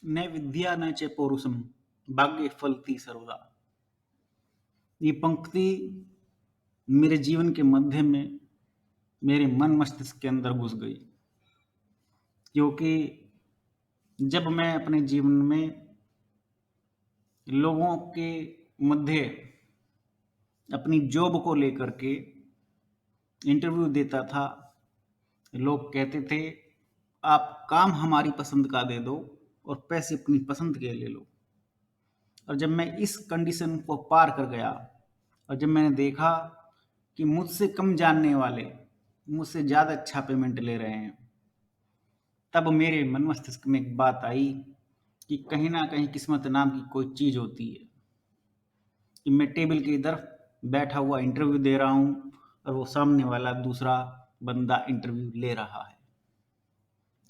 न विद्या न च पौरुषम भाग्ये फलति सर्वदा। ये पंक्ति मेरे जीवन के मध्य में मेरे मन मस्तिष्क के अंदर घुस गई, क्योंकि जब मैं अपने जीवन में लोगों के मध्य अपनी जॉब को लेकर के इंटरव्यू देता था, लोग कहते थे आप काम हमारी पसंद का दे दो और पैसे अपनी पसंद के ले लो। और जब मैं इस कंडीशन को पार कर गया और जब मैंने देखा कि मुझसे कम जानने वाले मुझसे ज़्यादा अच्छा पेमेंट ले रहे हैं, तब मेरे मन मस्तिष्क में एक बात आई कि कहीं ना कहीं किस्मत नाम की कोई चीज़ होती है कि मैं टेबल की तरफ बैठा हुआ इंटरव्यू दे रहा हूँ और वो सामने वाला दूसरा बंदा इंटरव्यू ले रहा है।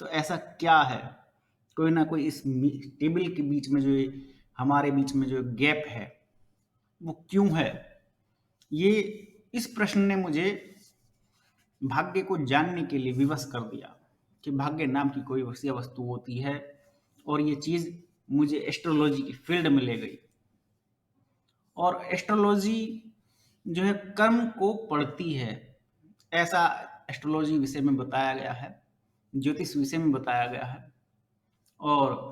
तो ऐसा क्या है, कोई ना कोई इस टेबल के बीच में जो हमारे बीच में जो गैप है वो क्यों है? ये इस प्रश्न ने मुझे भाग्य को जानने के लिए विवश कर दिया कि भाग्य नाम की कोई वैसी वस्तु होती है, और ये चीज़ मुझे एस्ट्रोलॉजी की फील्ड में ले गई। और एस्ट्रोलॉजी जो है कर्म को पढ़ती है, ऐसा एस्ट्रोलॉजी विषय में बताया गया है, ज्योतिष विषय में बताया गया है। और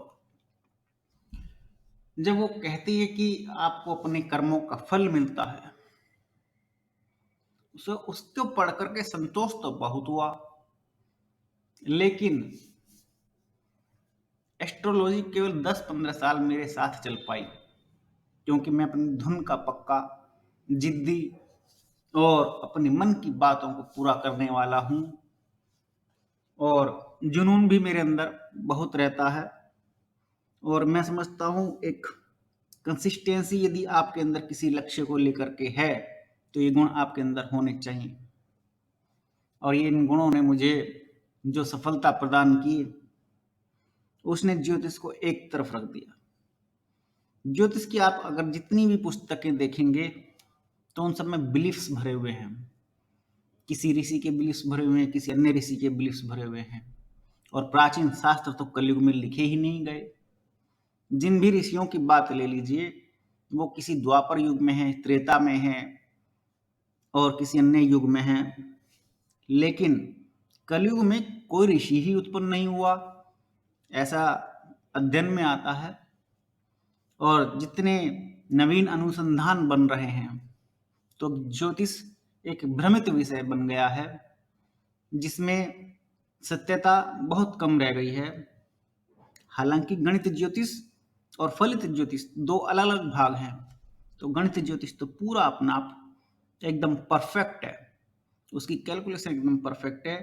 जब वो कहती है कि आपको अपने कर्मों का फल मिलता है, उसको पढ़ करके संतोष तो बहुत हुआ, लेकिन एस्ट्रोलॉजी केवल 10-15 साल मेरे साथ चल पाई, क्योंकि मैं अपनी धुन का पक्का, जिद्दी और अपने मन की बातों को पूरा करने वाला हूँ, और जुनून भी मेरे अंदर बहुत रहता है। और मैं समझता हूँ एक कंसिस्टेंसी यदि आपके अंदर किसी लक्ष्य को लेकर के है तो ये गुण आपके अंदर होने चाहिए। और ये इन गुणों ने मुझे जो सफलता प्रदान की, उसने ज्योतिष को एक तरफ रख दिया। ज्योतिष की आप अगर जितनी भी पुस्तकें देखेंगे तो उन सब में बिलीफ्स भरे हुए हैं, किसी ऋषि के बिलीफ्स भरे हुए हैं, किसी अन्य ऋषि के बिलीफ्स भरे हुए हैं। और प्राचीन शास्त्र तो कलयुग में लिखे ही नहीं गए। जिन भी ऋषियों की बात ले लीजिए, वो किसी द्वापर युग में है, त्रेता में है और किसी अन्य युग में है, लेकिन कलयुग में कोई ऋषि ही उत्पन्न नहीं हुआ, ऐसा अध्ययन में आता है। और जितने नवीन अनुसंधान बन रहे हैं, तो ज्योतिष एक भ्रमित विषय बन गया है जिसमें सत्यता बहुत कम रह गई है। हालांकि गणित ज्योतिष और फलित ज्योतिष दो अलग अलग भाग हैं। तो गणित ज्योतिष तो पूरा अपना आप एकदम परफेक्ट है, उसकी कैलकुलेशन एकदम परफेक्ट है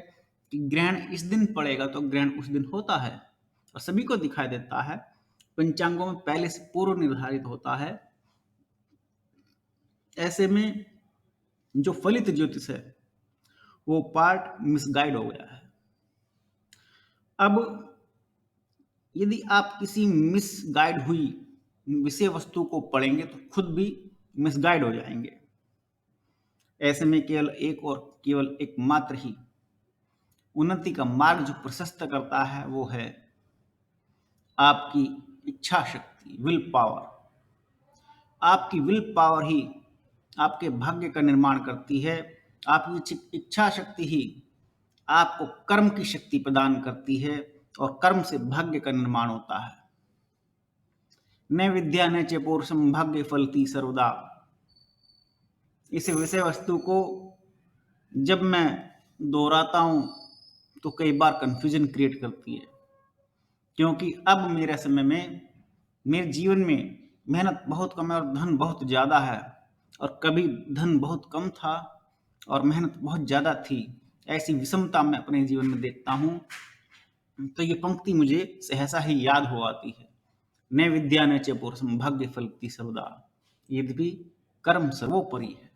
कि ग्रहण इस दिन पड़ेगा तो ग्रहण उस दिन होता है और सभी को दिखाई देता है, पंचांगों में पहले से पूर्व निर्धारित होता है। ऐसे में जो फलित ज्योतिष है वो पार्ट मिसगाइड हो गया है। अब यदि आप किसी मिसगाइड हुई विषय वस्तु को पढ़ेंगे तो खुद भी मिसगाइड हो जाएंगे। ऐसे में केवल एक मात्र ही उन्नति का मार्ग जो प्रशस्त करता है वो है आपकी इच्छा शक्ति, विल पावर। आपकी विल पावर ही आपके भाग्य का निर्माण करती है। आपकी इच्छा शक्ति ही आपको कर्म की शक्ति प्रदान करती है और कर्म से भाग्य का निर्माण होता है। न विद्या न च पौरुषम भाग्य फलति सर्वदा। इस विषय वस्तु को जब मैं दोहराता हूं तो कई बार कंफ्यूजन क्रिएट करती है, क्योंकि अब मेरे समय में मेरे जीवन में मेहनत बहुत कम है और धन बहुत ज़्यादा है, और कभी धन बहुत कम था और मेहनत बहुत ज़्यादा थी। ऐसी विषमता मैं अपने जीवन में देखता हूँ। तो ये पंक्ति मुझे सहसा ही याद हो आती है, न विद्या न च पौरुषम भाग्य फलति सर्वदा, यद्यपि कर्म सर्वोपरि है।